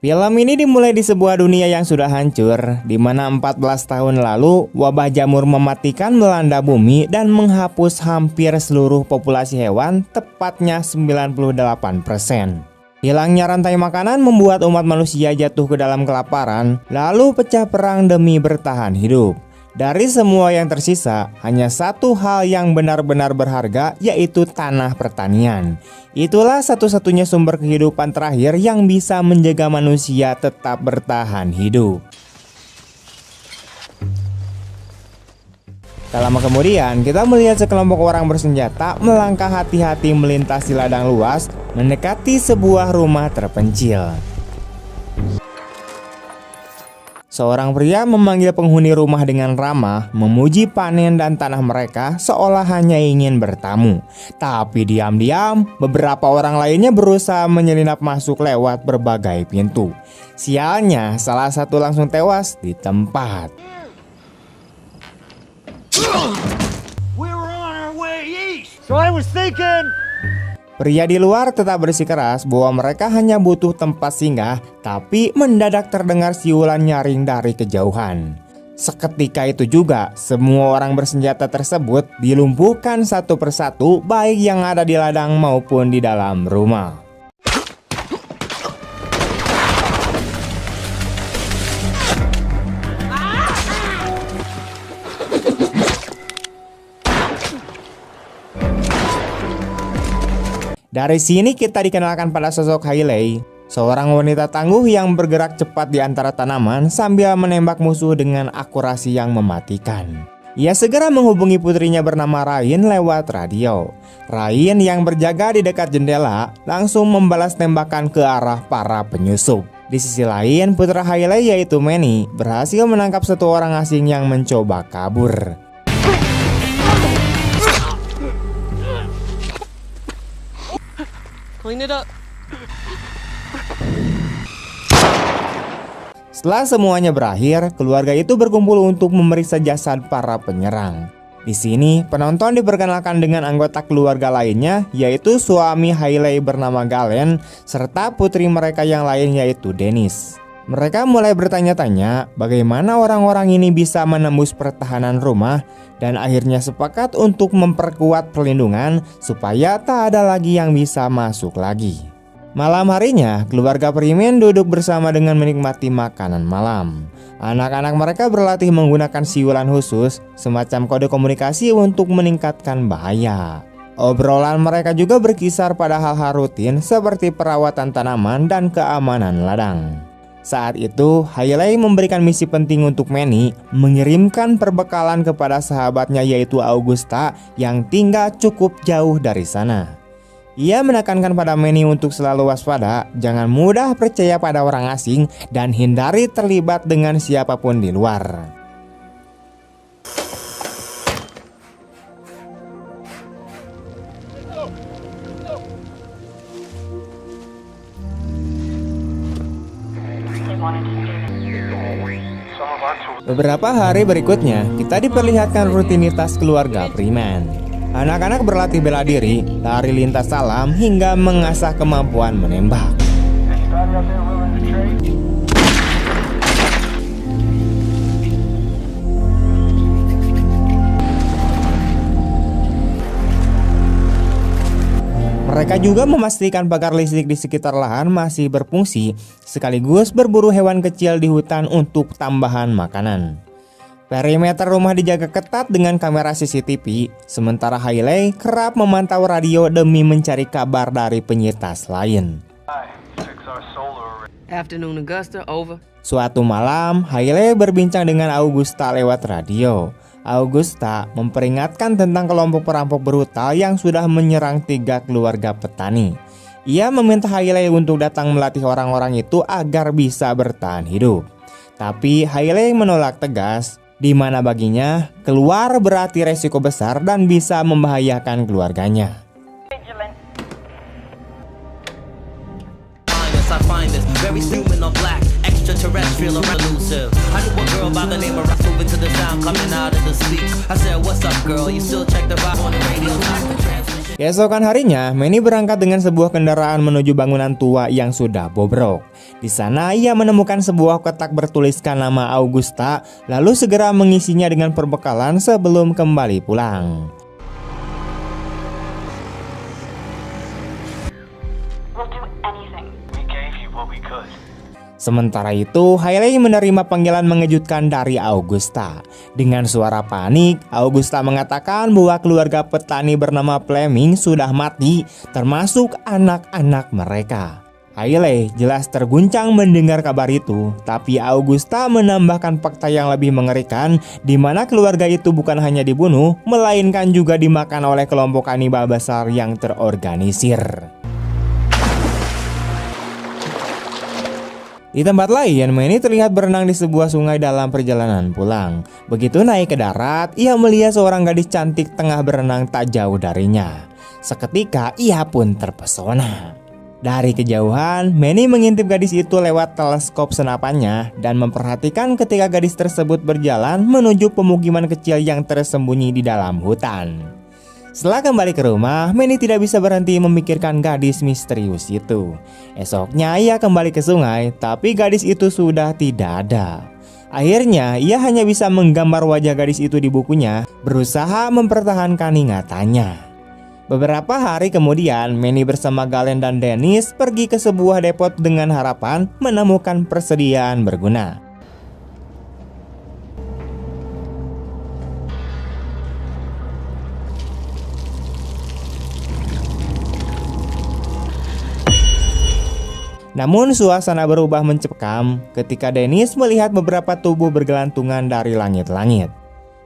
Film ini dimulai di sebuah dunia yang sudah hancur, di mana 14 tahun lalu wabah jamur mematikan melanda bumi dan menghapus hampir seluruh populasi hewan, tepatnya 98%. Hilangnya rantai makanan membuat umat manusia jatuh ke dalam kelaparan, lalu pecah perang demi bertahan hidup. Dari semua yang tersisa, hanya satu hal yang benar-benar berharga, yaitu tanah pertanian. Itulah satu-satunya sumber kehidupan terakhir yang bisa menjaga manusia tetap bertahan hidup. Tak lama kemudian, kita melihat sekelompok orang bersenjata melangkah hati-hati melintasi ladang luas, mendekati sebuah rumah terpencil. Seorang pria memanggil penghuni rumah dengan ramah, memuji panen dan tanah mereka seolah hanya ingin bertamu. Tapi diam-diam, beberapa orang lainnya berusaha menyelinap masuk lewat berbagai pintu. Sialnya, salah satu langsung tewas di tempat. Pria di luar tetap bersikeras bahwa mereka hanya butuh tempat singgah, tapi mendadak terdengar siulan nyaring dari kejauhan. Seketika itu juga, semua orang bersenjata tersebut dilumpuhkan satu persatu, baik yang ada di ladang maupun di dalam rumah. Dari sini kita dikenalkan pada sosok Hailey, seorang wanita tangguh yang bergerak cepat di antara tanaman sambil menembak musuh dengan akurasi yang mematikan. Ia segera menghubungi putrinya bernama Rain lewat radio. Rain yang berjaga di dekat jendela langsung membalas tembakan ke arah para penyusup. Di sisi lain, putra Hailey yaitu Manny berhasil menangkap satu orang asing yang mencoba kabur. Setelah semuanya berakhir, keluarga itu berkumpul untuk memeriksa jasad para penyerang. Di sini, penonton diperkenalkan dengan anggota keluarga lainnya, yaitu suami Hailey bernama Galen, serta putri mereka yang lain yaitu Dennis. Mereka mulai bertanya-tanya bagaimana orang-orang ini bisa menembus pertahanan rumah dan akhirnya sepakat untuk memperkuat perlindungan supaya tak ada lagi yang bisa masuk lagi. Malam harinya, keluarga Freeman duduk bersama dengan menikmati makanan malam. Anak-anak mereka berlatih menggunakan siulan khusus, semacam kode komunikasi untuk meningkatkan bahaya. Obrolan mereka juga berkisar pada hal-hal rutin seperti perawatan tanaman dan keamanan ladang. Saat itu, Hailey memberikan misi penting untuk Manny, mengirimkan perbekalan kepada sahabatnya yaitu Augusta yang tinggal cukup jauh dari sana. Ia menekankan pada Manny untuk selalu waspada, jangan mudah percaya pada orang asing, dan hindari terlibat dengan siapapun di luar. Beberapa hari berikutnya, kita diperlihatkan rutinitas keluarga Freeman. Anak-anak berlatih bela diri, lari lintas alam, hingga mengasah kemampuan menembak. Mereka juga memastikan pagar listrik di sekitar lahan masih berfungsi, sekaligus berburu hewan kecil di hutan untuk tambahan makanan. Perimeter rumah dijaga ketat dengan kamera CCTV, sementara Hailey kerap memantau radio demi mencari kabar dari penyintas lain. Afternoon Augusta, over. Suatu malam, Hailey berbincang dengan Augusta lewat radio. Augusta memperingatkan tentang kelompok perampok brutal yang sudah menyerang 3 keluarga petani. Ia meminta Hailey untuk datang melatih orang-orang itu agar bisa bertahan hidup. Tapi Hailey menolak tegas, di mana baginya keluar berarti resiko besar dan bisa membahayakan keluarganya. Extraterrestrial or elusive. I knew a girl by the name of Russell into the sound coming out of the speak. I said, what's up, girl? You still check the vibe on the radio? Not the transmission. Keesokan harinya, Manny berangkat dengan sebuah kendaraan menuju bangunan tua yang sudah bobrok. Di sana ia menemukan sebuah kotak bertuliskan nama Augusta, lalu segera mengisinya dengan perbekalan sebelum kembali pulang. We'll do anything. We gave you what we could. Sementara itu, Hailey menerima panggilan mengejutkan dari Augusta. Dengan suara panik, Augusta mengatakan bahwa keluarga petani bernama Fleming sudah mati, termasuk anak-anak mereka. Hailey jelas terguncang mendengar kabar itu, tapi Augusta menambahkan fakta yang lebih mengerikan, di mana keluarga itu bukan hanya dibunuh, melainkan juga dimakan oleh kelompok kanibal besar yang terorganisir. Di tempat lain, Manny terlihat berenang di sebuah sungai dalam perjalanan pulang. Begitu naik ke darat, ia melihat seorang gadis cantik tengah berenang tak jauh darinya. Seketika, ia pun terpesona. Dari kejauhan, Manny mengintip gadis itu lewat teleskop senapannya dan memperhatikan ketika gadis tersebut berjalan menuju pemukiman kecil yang tersembunyi di dalam hutan. Setelah kembali ke rumah, Manny tidak bisa berhenti memikirkan gadis misterius itu. Esoknya ia kembali ke sungai, tapi gadis itu sudah tidak ada. Akhirnya ia hanya bisa menggambar wajah gadis itu di bukunya, berusaha mempertahankan ingatannya. Beberapa hari kemudian, Manny bersama Galen dan Dennis pergi ke sebuah depot dengan harapan menemukan persediaan berguna. Namun suasana berubah mencekam ketika Dennis melihat beberapa tubuh bergelantungan dari langit-langit.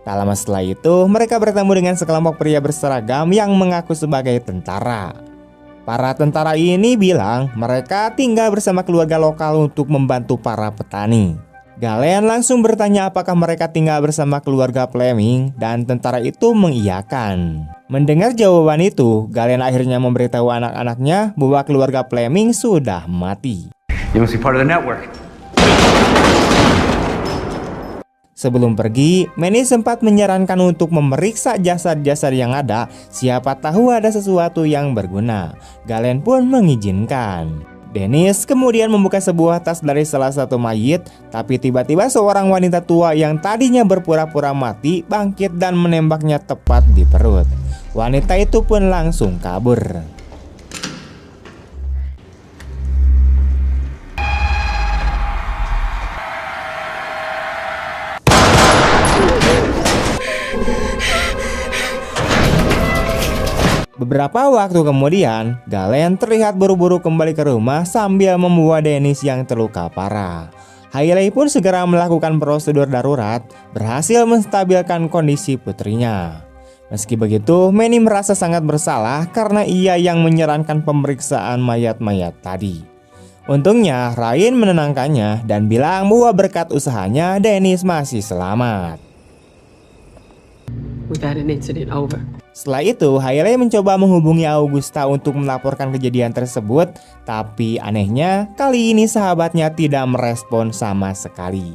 Tak lama setelah itu, mereka bertemu dengan sekelompok pria berseragam yang mengaku sebagai tentara. Para tentara ini bilang mereka tinggal bersama keluarga lokal untuk membantu para petani. Galen langsung bertanya apakah mereka tinggal bersama keluarga Fleming, dan tentara itu mengiyakan. Mendengar jawaban itu, Galen akhirnya memberitahu anak-anaknya bahwa keluarga Fleming sudah mati. You must be part of the network. Sebelum pergi, Manny sempat menyarankan untuk memeriksa jasad-jasad yang ada, siapa tahu ada sesuatu yang berguna. Galen pun mengizinkan. Dennis kemudian membuka sebuah tas dari salah satu mayit, tapi tiba-tiba seorang wanita tua yang tadinya berpura-pura mati bangkit dan menembaknya tepat di perut. Wanita itu pun langsung kabur. Beberapa waktu kemudian, Galen terlihat buru-buru kembali ke rumah sambil membawa Dennis yang terluka parah. Hailey pun segera melakukan prosedur darurat, berhasil menstabilkan kondisi putrinya. Meski begitu, Manny merasa sangat bersalah karena ia yang menyarankan pemeriksaan mayat-mayat tadi. Untungnya, Ryan menenangkannya dan bilang bahwa berkat usahanya, Dennis masih selamat. We've had an incident over. Setelah itu, Hailey mencoba menghubungi Augusta untuk melaporkan kejadian tersebut, tapi anehnya kali ini sahabatnya tidak merespon sama sekali.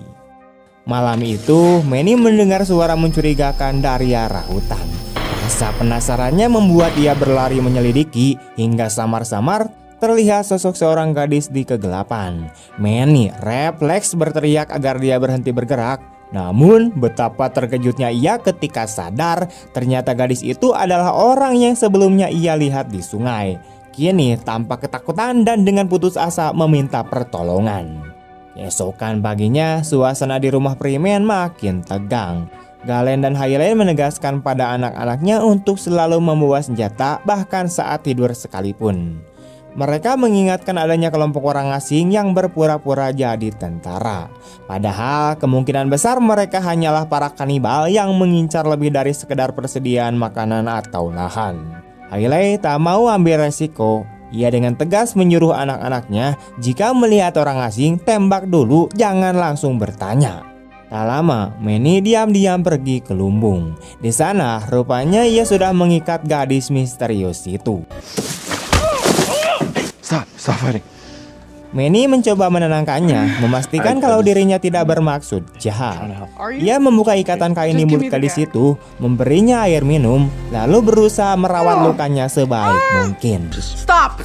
Malam itu, Manny mendengar suara mencurigakan dari arah hutan. Rasa penasarannya membuat ia berlari menyelidiki hingga samar-samar terlihat sosok seorang gadis di kegelapan. Manny refleks berteriak agar dia berhenti bergerak. Namun betapa terkejutnya ia ketika sadar ternyata gadis itu adalah orang yang sebelumnya ia lihat di sungai. Kini tampak ketakutan dan dengan putus asa meminta pertolongan. Keesokan paginya, suasana di rumah Freeman makin tegang. Galen dan Hailey menegaskan pada anak-anaknya untuk selalu membawa senjata bahkan saat tidur sekalipun. Mereka mengingatkan adanya kelompok orang asing yang berpura-pura jadi tentara. Padahal kemungkinan besar mereka hanyalah para kanibal yang mengincar lebih dari sekedar persediaan makanan atau lahan. Hailey tak mau ambil resiko. Ia dengan tegas menyuruh anak-anaknya jika melihat orang asing tembak dulu, jangan langsung bertanya. Tak lama, Manny diam-diam pergi ke lumbung. Di sana rupanya ia sudah mengikat gadis misterius itu. Stop fighting. Manny mencoba menenangkannya, memastikan kalau dirinya tidak bermaksud jahat. Ia membuka ikatan kain di mulut gadis itu, memberinya air minum, lalu berusaha merawat lukanya sebaik mungkin. Stop!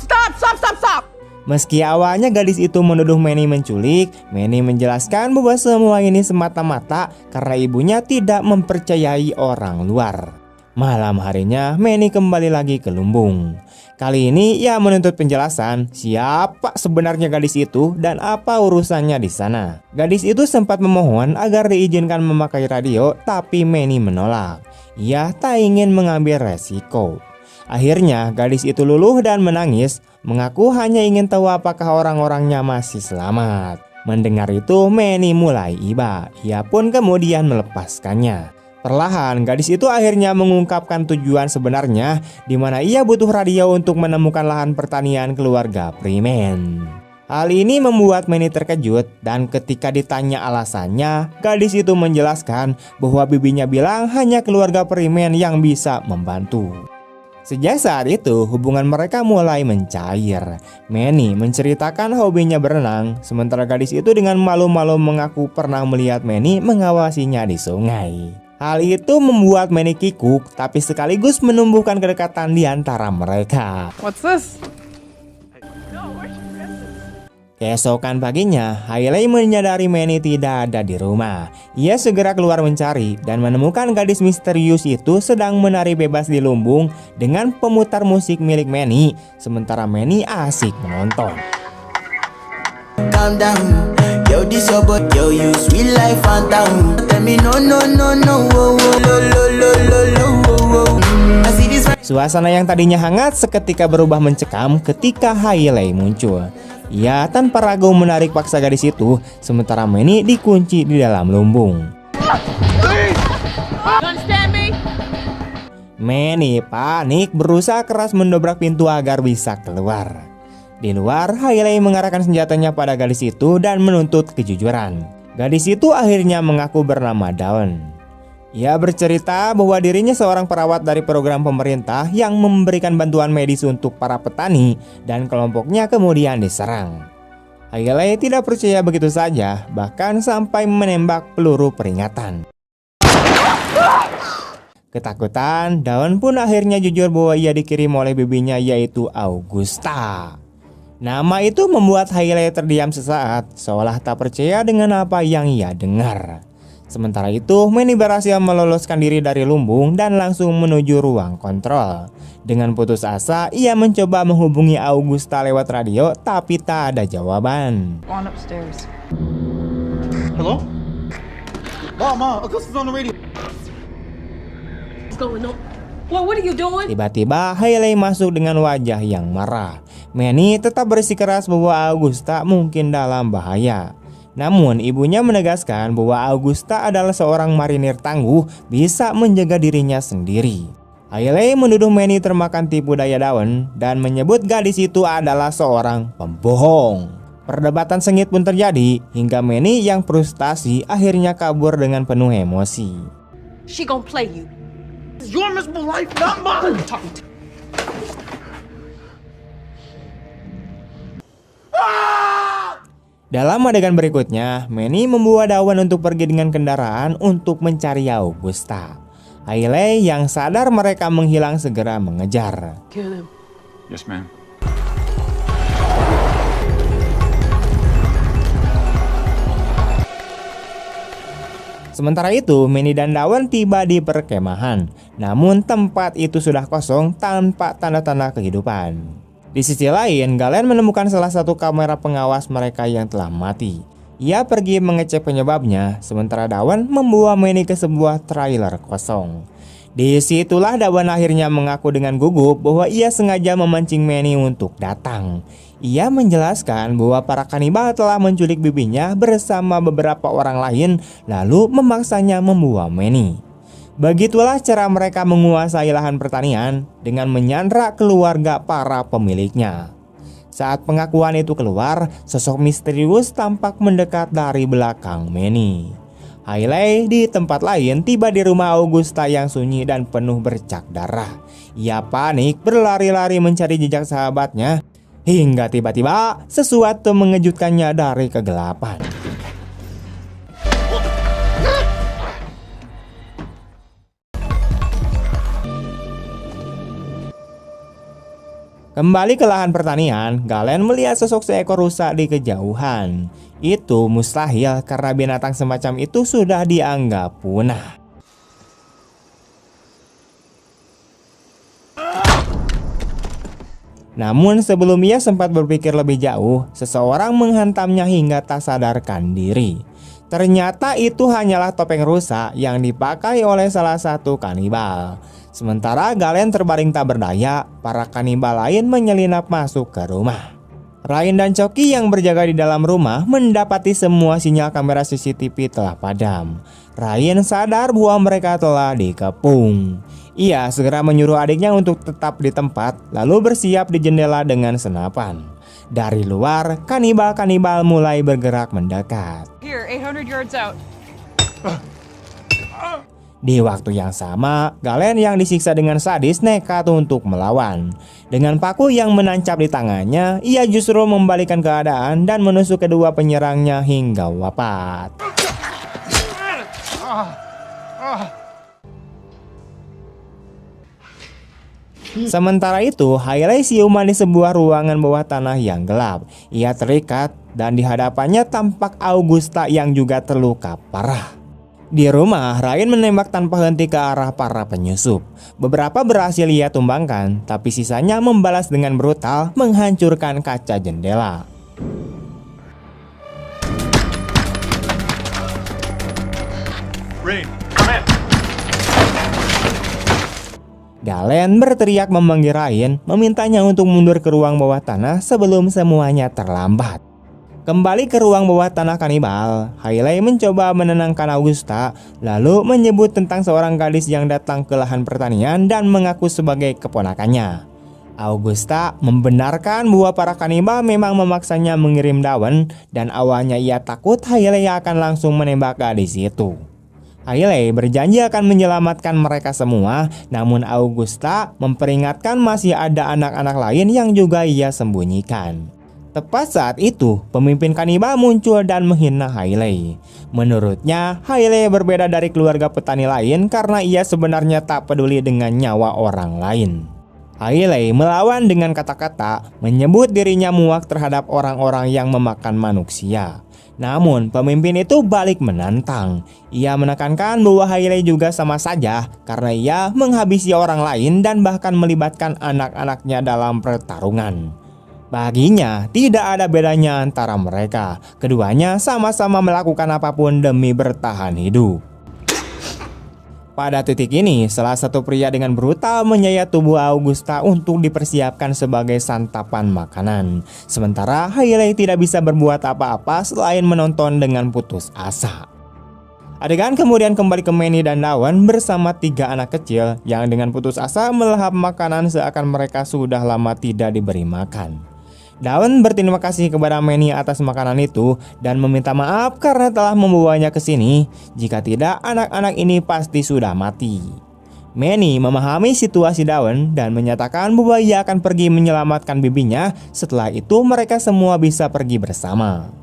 Meski awalnya gadis itu menuduh Manny menculik, Manny menjelaskan bahwa semua ini semata-mata karena ibunya tidak mempercayai orang luar. Malam harinya, Manny kembali lagi ke lumbung. Kali ini ia menuntut penjelasan siapa sebenarnya gadis itu dan apa urusannya di sana. Gadis itu sempat memohon agar diizinkan memakai radio, tapi Manny menolak. Ia tak ingin mengambil resiko. Akhirnya gadis itu luluh dan menangis, mengaku hanya ingin tahu apakah orang-orangnya masih selamat. Mendengar itu, Manny mulai iba. Ia pun kemudian melepaskannya. Perlahan, gadis itu akhirnya mengungkapkan tujuan sebenarnya, di mana ia butuh radio untuk menemukan lahan pertanian keluarga Freeman. Hal ini membuat Manny terkejut, dan ketika ditanya alasannya, gadis itu menjelaskan bahwa bibinya bilang hanya keluarga Freeman yang bisa membantu. Sejak saat itu, hubungan mereka mulai mencair. Manny menceritakan hobinya berenang, sementara gadis itu dengan malu-malu mengaku pernah melihat Manny mengawasinya di sungai. Hal itu membuat Manny kikuk, tapi sekaligus menumbuhkan kedekatan di antara mereka. What's this? Keesokan paginya, Hailey menyadari Manny tidak ada di rumah. Ia segera keluar mencari dan menemukan gadis misterius itu sedang menari bebas di lumbung dengan pemutar musik milik Manny, sementara Manny asik menonton. Calm down, yo this your boy, yo you sweet life phantom. Tell me no, oh, lo, lo. I see this. Suasana yang tadinya hangat seketika berubah mencekam ketika Hailey muncul. Ia tanpa ragu menarik paksa gadis itu, sementara Manny dikunci di dalam lumbung. Manny panik berusaha keras mendobrak pintu agar bisa keluar. Di luar, Hailey mengarahkan senjatanya pada gadis itu dan menuntut kejujuran. Gadis itu akhirnya mengaku bernama Dawn. Ia bercerita bahwa dirinya seorang perawat dari program pemerintah yang memberikan bantuan medis untuk para petani dan kelompoknya kemudian diserang. Hailey tidak percaya begitu saja, bahkan sampai menembak peluru peringatan. Ketakutan, Dawn pun akhirnya jujur bahwa ia dikirim oleh bibinya yaitu Augusta. Nama itu membuat Hailey terdiam sesaat, seolah tak percaya dengan apa yang ia dengar. Sementara itu, Manny berhasil meloloskan diri dari lumbung dan langsung menuju ruang kontrol. Dengan putus asa, ia mencoba menghubungi Augusta lewat radio, tapi tak ada jawaban. On upstairs. Hello? Ma, Augusta's on the radio. What's going on? What are you doing? Tiba-tiba, Hailey masuk dengan wajah yang marah. Manny tetap bersikeras bahwa Augusta mungkin dalam bahaya. Namun ibunya menegaskan bahwa Augusta adalah seorang marinir tangguh, bisa menjaga dirinya sendiri. Hailey menuduh Manny termakan tipu daya Dawn dan menyebut gadis itu adalah seorang pembohong. Perdebatan sengit pun terjadi hingga Manny yang frustasi akhirnya kabur dengan penuh emosi. She gonna play you. It's your miserable life, not mine. Dalam adegan berikutnya, Manny membawa Dawn untuk pergi dengan kendaraan untuk mencari Augusta. Hailey yang sadar mereka menghilang segera mengejar. Kill him. Yes, ma'am. Sementara itu, Manny dan Dawn tiba di perkemahan. Namun tempat itu sudah kosong tanpa tanda-tanda kehidupan. Di sisi lain, Galen menemukan salah satu kamera pengawas mereka yang telah mati. Ia pergi mengecek penyebabnya, sementara Dawn membawa Manny ke sebuah trailer kosong. Disitulah Dawn akhirnya mengaku dengan gugup bahwa ia sengaja memancing Manny untuk datang. Ia menjelaskan bahwa para kanibal telah menculik bibinya bersama beberapa orang lain, lalu memaksanya membawa Manny. Begitulah cara mereka menguasai lahan pertanian dengan menyandra keluarga para pemiliknya. Saat pengakuan itu keluar, sosok misterius tampak mendekat dari belakang Manny. Hailey di tempat lain tiba di rumah Augusta yang sunyi dan penuh bercak darah. Ia panik berlari-lari mencari jejak sahabatnya Hingga tiba-tiba sesuatu mengejutkannya dari kegelapan. Kembali ke lahan pertanian, Galen melihat sosok seekor rusa di kejauhan. Itu mustahil karena binatang semacam itu sudah dianggap punah. Namun sebelum ia sempat berpikir lebih jauh, seseorang menghantamnya hingga tak sadarkan diri. Ternyata itu hanyalah topeng rusa yang dipakai oleh salah satu kanibal. Sementara Galen terbaring tak berdaya, para kanibal lain menyelinap masuk ke rumah. Ryan dan Coki yang berjaga di dalam rumah mendapati semua sinyal kamera CCTV telah padam. Ryan sadar bahwa mereka telah dikepung. Ia segera menyuruh adiknya untuk tetap di tempat, lalu bersiap di jendela dengan senapan. Dari luar, kanibal-kanibal mulai bergerak mendekat. Here, 800 yards out. Di waktu yang sama, Galen yang disiksa dengan sadis nekat untuk melawan. Dengan paku yang menancap di tangannya, ia justru membalikan keadaan dan menusuk kedua penyerangnya hingga wafat. Sementara itu, Hailey siuman di sebuah ruangan bawah tanah yang gelap. Ia terikat dan di hadapannya tampak Augusta yang juga terluka parah. Di rumah, Ryan menembak tanpa henti ke arah para penyusup. Beberapa berhasil ia tumbangkan, tapi sisanya membalas dengan brutal menghancurkan kaca jendela. Rain, come in. Galen berteriak memanggil Ryan, memintanya untuk mundur ke ruang bawah tanah sebelum semuanya terlambat. Kembali ke ruang bawah tanah kanibal, Hailey mencoba menenangkan Augusta, lalu menyebut tentang seorang gadis yang datang ke lahan pertanian dan mengaku sebagai keponakannya. Augusta membenarkan bahwa para kanibal memang memaksanya mengirim daun dan awalnya ia takut Hailey akan langsung menembak gadis itu. Hailey berjanji akan menyelamatkan mereka semua, namun Augusta memperingatkan masih ada anak-anak lain yang juga ia sembunyikan. Tepat saat itu, pemimpin kanibal muncul dan menghina Hailey. Menurutnya, Hailey berbeda dari keluarga petani lain karena ia sebenarnya tak peduli dengan nyawa orang lain. Hailey melawan dengan kata-kata, menyebut dirinya muak terhadap orang-orang yang memakan manusia. Namun, pemimpin itu balik menantang. Ia menekankan bahwa Hailey juga sama saja karena ia menghabisi orang lain dan bahkan melibatkan anak-anaknya dalam pertarungan. Baginya, tidak ada bedanya antara mereka. Keduanya sama-sama melakukan apapun demi bertahan hidup. Pada titik ini, salah satu pria dengan brutal menyayat tubuh Augusta untuk dipersiapkan sebagai santapan makanan. Sementara Hailey tidak bisa berbuat apa-apa selain menonton dengan putus asa. Adegan kemudian kembali ke Manny dan Dawn bersama 3 anak kecil yang dengan putus asa melahap makanan seakan mereka sudah lama tidak diberi makan. Dawn berterima kasih kepada Manny atas makanan itu dan meminta maaf karena telah membawanya ke sini. Jika tidak, anak-anak ini pasti sudah mati. Manny memahami situasi Dawn dan menyatakan bahwa ia akan pergi menyelamatkan bibinya. Setelah itu mereka semua bisa pergi bersama.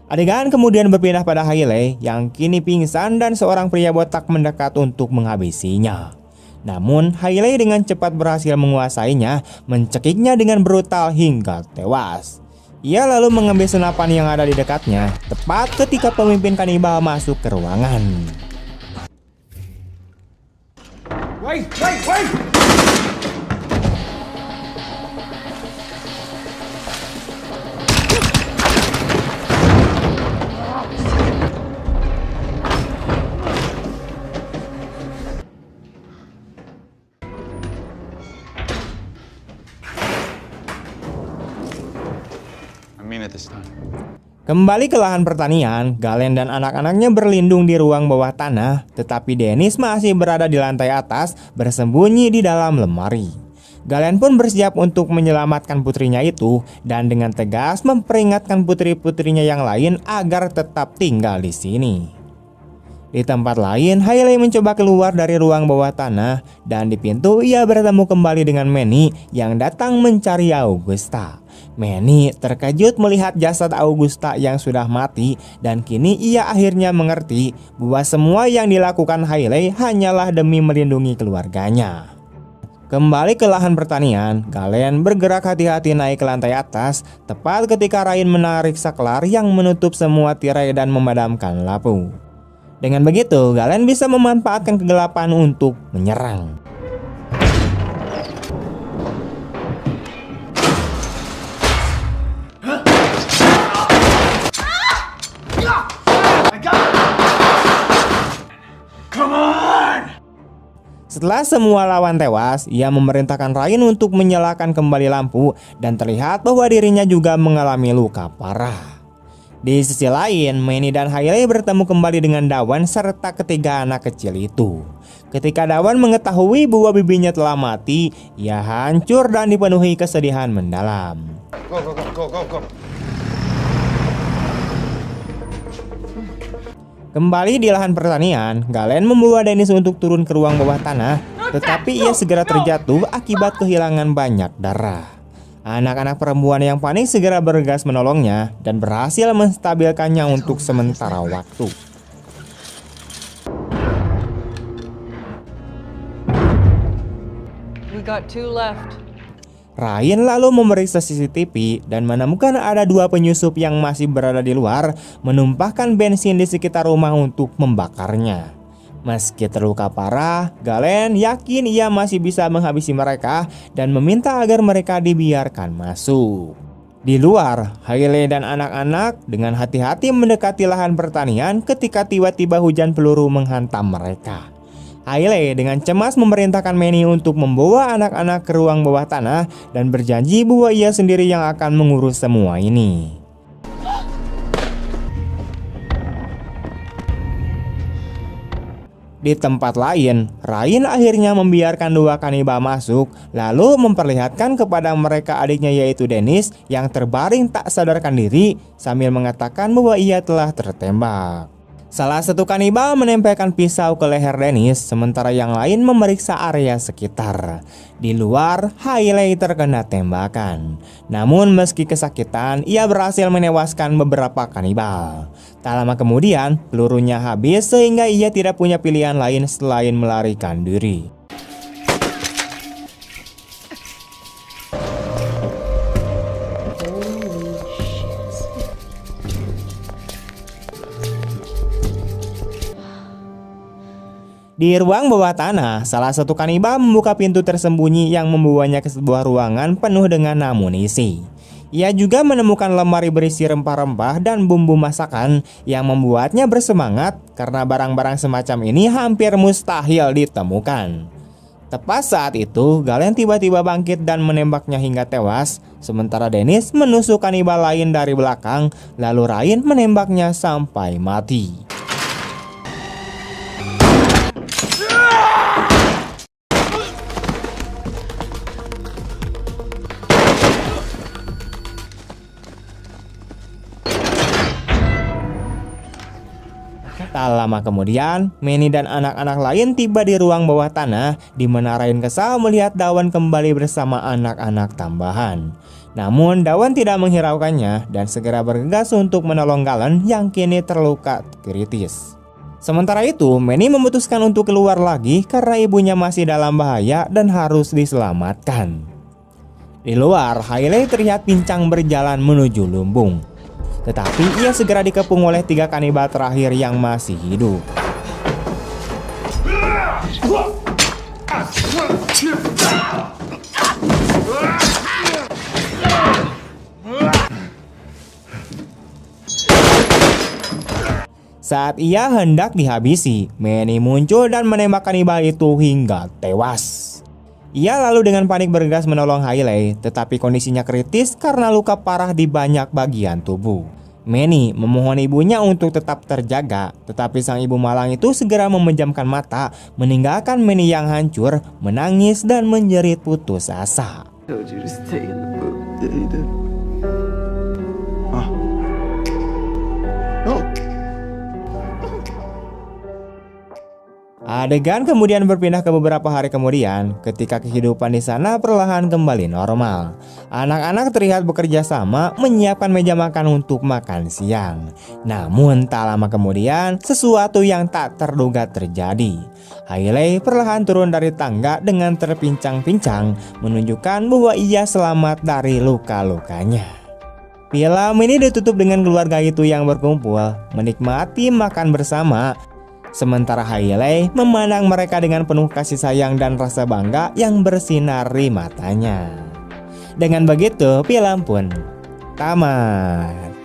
Adegan kemudian berpindah pada Hailey yang kini pingsan dan seorang pria botak mendekat untuk menghabisinya. Namun Hailey dengan cepat berhasil menguasainya, mencekiknya dengan brutal hingga tewas. Ia lalu mengambil senapan yang ada di dekatnya, tepat ketika pemimpin kanibal masuk ke ruangan. Wait! Kembali ke lahan pertanian, Galen dan anak-anaknya berlindung di ruang bawah tanah, tetapi Dennis masih berada di lantai atas bersembunyi di dalam lemari. Galen pun bersiap untuk menyelamatkan putrinya itu dan dengan tegas memperingatkan putri-putrinya yang lain agar tetap tinggal di sini. Di tempat lain, Hailey mencoba keluar dari ruang bawah tanah dan di pintu ia bertemu kembali dengan Manny yang datang mencari Augusta. Manny terkejut melihat jasad Augusta yang sudah mati dan kini ia akhirnya mengerti bahwa semua yang dilakukan Hailey hanyalah demi melindungi keluarganya. Kembali ke lahan pertanian, Galen bergerak hati-hati naik ke lantai atas tepat ketika Ryan menarik saklar yang menutup semua tirai dan memadamkan lampu. Dengan begitu, Galen bisa memanfaatkan kegelapan untuk menyerang. Setelah semua lawan tewas, ia memerintahkan Ryan untuk menyalakan kembali lampu dan terlihat bahwa dirinya juga mengalami luka parah. Di sisi lain, Manny dan Hailey bertemu kembali dengan Dawan serta ketiga anak kecil itu. Ketika Dawan mengetahui bahwa bibinya telah mati, ia hancur dan dipenuhi kesedihan mendalam. Kembali di lahan pertanian, Galen membawa Dennis untuk turun ke ruang bawah tanah, tetapi ia segera terjatuh akibat kehilangan banyak darah. Anak-anak perempuan yang panik segera bergegas menolongnya dan berhasil menstabilkannya untuk sementara waktu. We got 2 left. Ryan lalu memeriksa CCTV dan menemukan ada 2 penyusup yang masih berada di luar menumpahkan bensin di sekitar rumah untuk membakarnya. Meski terluka parah, Galen yakin ia masih bisa menghabisi mereka dan meminta agar mereka dibiarkan masuk. Di luar, Hailey dan anak-anak dengan hati-hati mendekati lahan pertanian ketika tiba-tiba hujan peluru menghantam mereka. Hailey dengan cemas memerintahkan Manny untuk membawa anak-anak ke ruang bawah tanah dan berjanji bahwa ia sendiri yang akan mengurus semua ini. Di tempat lain, Ryan akhirnya membiarkan 2 kanibal masuk, lalu memperlihatkan kepada mereka adiknya yaitu Dennis yang terbaring tak sadarkan diri sambil mengatakan bahwa ia telah tertembak. Salah satu kanibal menempelkan pisau ke leher Dennis, sementara yang lain memeriksa area sekitar. Di luar, Hailey terkena tembakan. Namun meski kesakitan, ia berhasil menewaskan beberapa kanibal. Tak lama kemudian, pelurunya habis sehingga ia tidak punya pilihan lain selain melarikan diri. Di ruang bawah tanah, salah satu kanibal membuka pintu tersembunyi yang membawanya ke sebuah ruangan penuh dengan amunisi. Ia juga menemukan lemari berisi rempah-rempah dan bumbu masakan yang membuatnya bersemangat karena barang-barang semacam ini hampir mustahil ditemukan. Tepat saat itu, Galen tiba-tiba bangkit dan menembaknya hingga tewas, sementara Dennis menusuk kanibal lain dari belakang, lalu Ryan menembaknya sampai mati. Tak lama kemudian, Manny dan anak-anak lain tiba di ruang bawah tanah di mana Ryan kesal melihat Dawan kembali bersama anak-anak tambahan. Namun Dawan tidak menghiraukannya dan segera bergegas untuk menolong Galen yang kini terluka kritis. Sementara itu, Manny memutuskan untuk keluar lagi karena ibunya masih dalam bahaya dan harus diselamatkan. Di luar, Hailey terlihat pincang berjalan menuju lumbung. Tetapi ia segera dikepung oleh 3 kanibal terakhir yang masih hidup. Saat ia hendak dihabisi, Manny muncul dan menembak kanibal itu hingga tewas. Ia lalu dengan panik bergegas menolong Hailey, tetapi kondisinya kritis karena luka parah di banyak bagian tubuh. Manny memohon ibunya untuk tetap terjaga, tetapi sang ibu malang itu segera memejamkan mata, meninggalkan Manny yang hancur, menangis dan menjerit putus asa. Adegan kemudian berpindah ke beberapa hari kemudian ketika kehidupan di sana perlahan kembali normal. Anak-anak terlihat bekerja sama menyiapkan meja makan untuk makan siang. Namun tak lama kemudian sesuatu yang tak terduga terjadi. Hailey perlahan turun dari tangga dengan terpincang-pincang, menunjukkan bahwa ia selamat dari luka-lukanya. Film ini ditutup dengan keluarga itu yang berkumpul menikmati makan bersama, sementara Hailey memandang mereka dengan penuh kasih sayang dan rasa bangga yang bersinar di matanya. Dengan begitu, film pun tamat.